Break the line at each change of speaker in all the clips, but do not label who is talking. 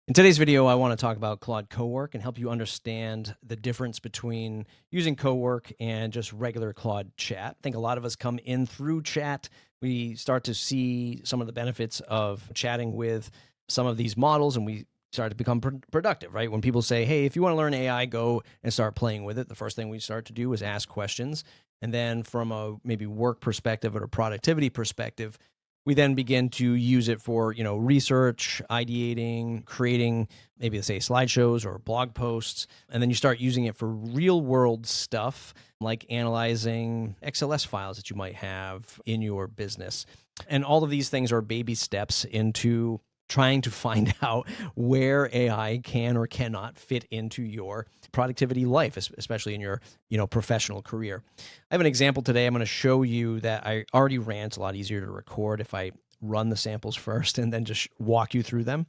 In today's video, I want to talk about Claude Cowork and help you understand the difference between using Cowork and just regular Claude chat. I think a lot of us come in through chat. We start to see some of the benefits of chatting with some of these models, and we start to become productive, right? When people say, hey, if you want to learn AI, go and start playing with it, the first thing we start to do is ask questions. And then from a maybe work perspective or a productivity perspective, we then begin to use it for, research, ideating, creating maybe say slideshows or blog posts. And then you start using it for real world stuff like analyzing XLS files that you might have in your business. And all of these things are baby steps into trying to find out where AI can or cannot fit into your productivity life, especially in your, professional career. I have an example today. I'm going to show you that I already ran. It's a lot easier to record if I run the samples first and then just walk you through them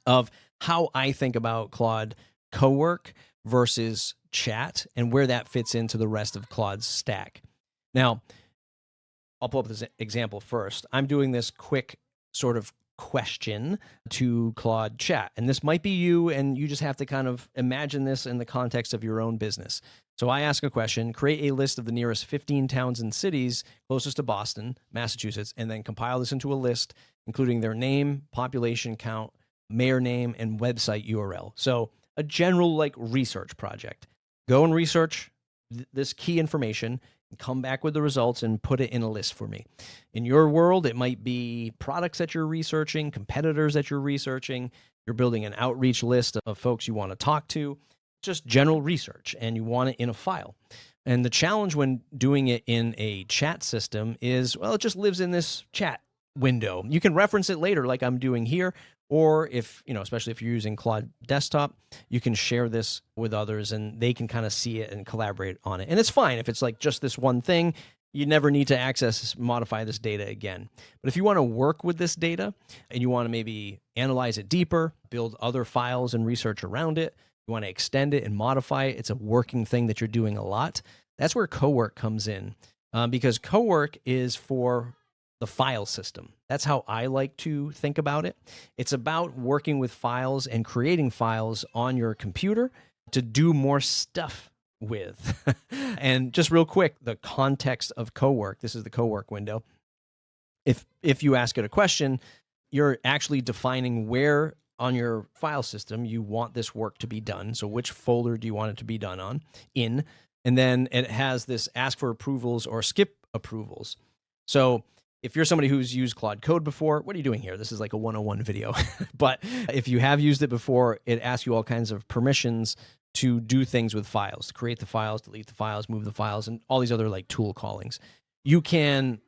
of how I think about Claude Cowork versus chat and where that fits into the rest of Claude's stack. Now, I'll pull up this example first. I'm doing this quick sort of question to Claude chat. And this might be you, and you just have to kind of imagine this in the context of your own business. So I ask a question, create a list of the nearest 15 towns and cities closest to Boston, Massachusetts, and then compile this into a list, including their name, population count, mayor name, and website URL. So a general research project. Go and research this key information, come back with the results and put it in a list for me. In your world, it might be products that you're researching, competitors that you're researching. You're building an outreach list of folks you want to talk to, just general research, and you want it in a file. And the challenge when doing it in a chat system is, well, it just lives in this chat window. You can reference it later like I'm doing here, or if, especially if you're using Claude Desktop, you can share this with others and they can kind of see it and collaborate on it. And it's fine if it's like just this one thing. You never need to modify this data again. But if you want to work with this data and you want to maybe analyze it deeper, build other files and research around it, you want to extend it and modify it, it's a working thing that you're doing a lot. That's where Cowork comes in, because Cowork is for the file system. That's how I like to think about it. It's about working with files and creating files on your computer to do more stuff with. And just real quick, the context of Cowork. This is the Cowork window. If you ask it a question, you're actually defining where on your file system you want this work to be done. So which folder do you want it to be done in? And then it has this ask for approvals or skip approvals. So if you're somebody who's used Claude Code before, what are you doing here? This is like a 101 video. But if you have used it before, it asks you all kinds of permissions to do things with files, to create the files, delete the files, move the files, and all these other tool callings. You can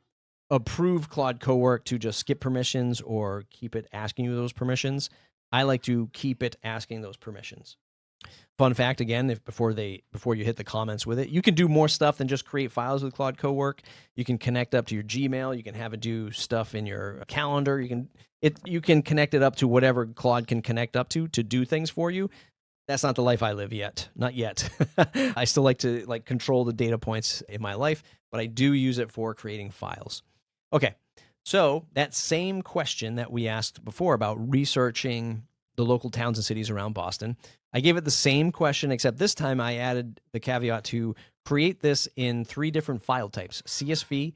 approve Claude Cowork to just skip permissions or keep it asking you those permissions. I like to keep it asking those permissions. Fun fact, again, before you hit the comments with it, you can do more stuff than just create files with Claude Cowork. You can connect up to your Gmail. You can have it do stuff in your calendar. You can connect it up to whatever Claude can connect up to do things for you. That's not the life I live yet. Not yet. I still like to control the data points in my life, but I do use it for creating files. Okay, so that same question that we asked before about researching the local towns and cities around Boston, I gave it the same question, except this time I added the caveat to create this in 3 different file types: CSV,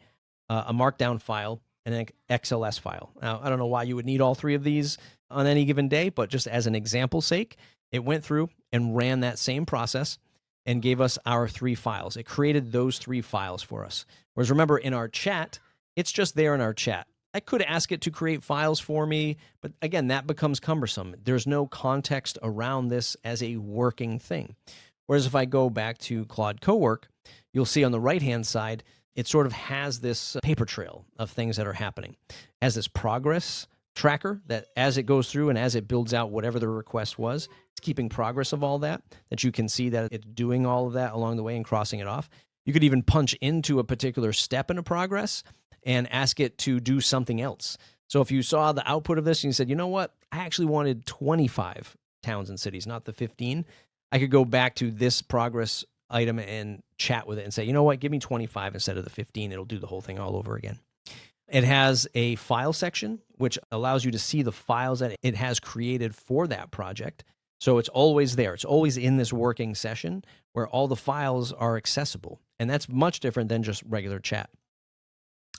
a markdown file, and an XLS file. Now, I don't know why you would need all 3 of these on any given day, but just as an example's sake, it went through and ran that same process and gave us our 3 files. It created those 3 files for us. Whereas remember, in our chat, it's just there in our chat. I could ask it to create files for me, but again, that becomes cumbersome. There's no context around this as a working thing. Whereas if I go back to Claude Cowork, you'll see on the right-hand side, it sort of has this paper trail of things that are happening. It has this progress tracker that as it goes through and as it builds out whatever the request was, it's keeping progress of all that you can see that it's doing all of that along the way and crossing it off. You could even punch into a particular step in a progress and ask it to do something else. So if you saw the output of this and you said, you know what, I actually wanted 25 towns and cities, not the 15, I could go back to this progress item and chat with it and say, you know what, give me 25 instead of the 15. It'll do the whole thing all over again. It has a file section, which allows you to see the files that it has created for that project. So it's always there. It's always in this working session where all the files are accessible. And that's much different than just regular chat.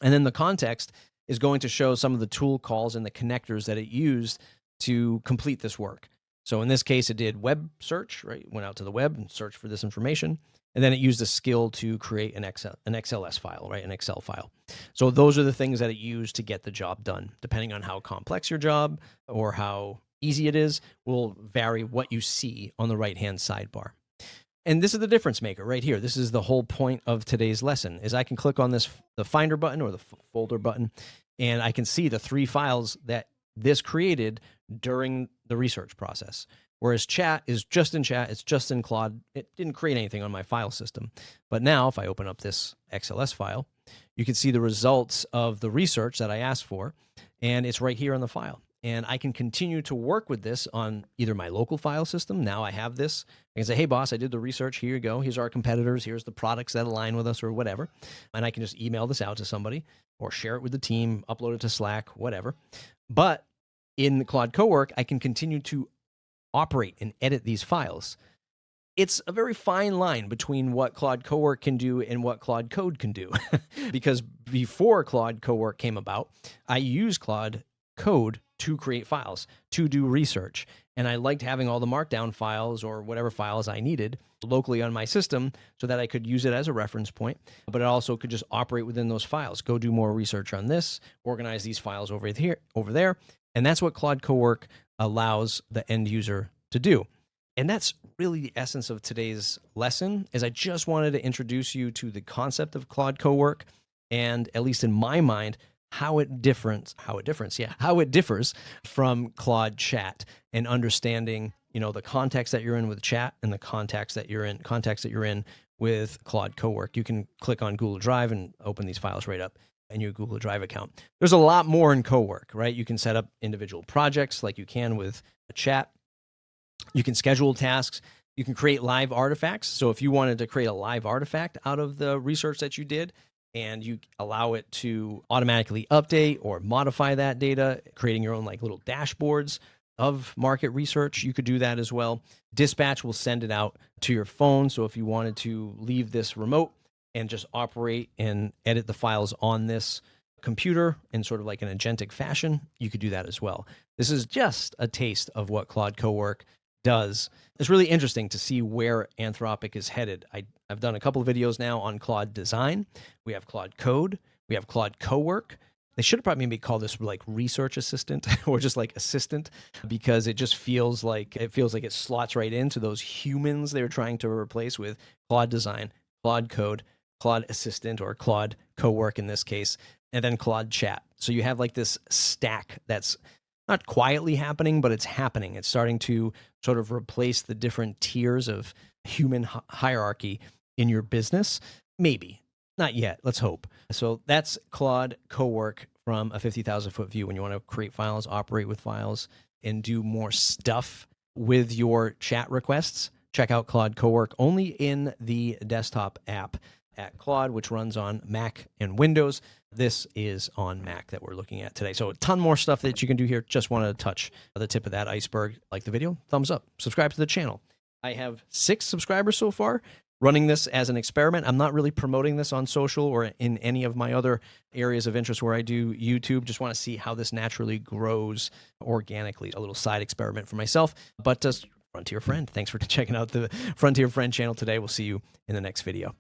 And then the context is going to show some of the tool calls and the connectors that it used to complete this work. So in this case, it did web search, right? It went out to the web and searched for this information. And then it used a skill to create an XLS file, right? An Excel file. So those are the things that it used to get the job done. Depending on how complex your job or how easy it is, will vary what you see on the right-hand sidebar. And this is the difference maker right here. This is the whole point of today's lesson, is I can click on this, the Finder button or the folder button, and I can see the 3 files that this created during the research process. Whereas chat is just in chat, it's just in Claude. It didn't create anything on my file system. But now if I open up this XLS file, you can see the results of the research that I asked for, and it's right here on the file. And I can continue to work with this on either my local file system. Now I have this. I can say, hey, boss, I did the research. Here you go. Here's our competitors. Here's the products that align with us or whatever. And I can just email this out to somebody or share it with the team, upload it to Slack, whatever. But in Claude Cowork, I can continue to operate and edit these files. It's a very fine line between what Claude Cowork can do and what Claude Code can do. Because before Claude Cowork came about, I used Claude Code to create files, to do research. And I liked having all the markdown files or whatever files I needed locally on my system so that I could use it as a reference point, but it also could just operate within those files. Go do more research on this, organize these files over here, over there. And that's what Claude Cowork allows the end user to do. And that's really the essence of today's lesson, is I just wanted to introduce you to the concept of Claude Cowork and, at least in my mind, how it differs from Claude Chat, and understanding, the context that you're in with chat and the context that you're in with Claude Cowork. You can click on Google Drive and open these files right up in your Google Drive account. There's a lot more in Cowork, right? You can set up individual projects like you can with a chat. You can schedule tasks. You can create live artifacts. So if you wanted to create a live artifact out of the research that you did, and you allow it to automatically update or modify that data, creating your own little dashboards of market research, you could do that as well. Dispatch will send it out to your phone. So if you wanted to leave this remote and just operate and edit the files on this computer in sort of like an agentic fashion, you could do that as well. This is just a taste of what Claude Cowork does. It's really interesting to see where Anthropic is headed. I've done a couple of videos now on Claude Design. We have Claude Code. We have Claude Cowork. They should have probably maybe called this like research assistant or just like assistant, because it just feels like it slots right into those humans they're trying to replace with Claude Design, Claude Code, Claude Assistant, or Claude Cowork in this case, and then Claude Chat. So you have like this stack that's not quietly happening, but it's happening. It's starting to sort of replace the different tiers of human hierarchy in your business. Maybe. Not yet. Let's hope. So that's Claude Cowork from a 50,000-foot view. When you want to create files, operate with files, and do more stuff with your chat requests, check out Claude Cowork, only in the desktop app at Claude, which runs on Mac and Windows. This is on Mac that we're looking at today. So a ton more stuff that you can do here. Just wanted to touch the tip of that iceberg. Like the video, thumbs up, subscribe to the channel. I have 6 subscribers so far, running this as an experiment. I'm not really promoting this on social or in any of my other areas of interest where I do YouTube. Just want to see how this naturally grows organically. A little side experiment for myself, but just Frontier Friend. Thanks for checking out the Frontier Friend channel today. We'll see you in the next video.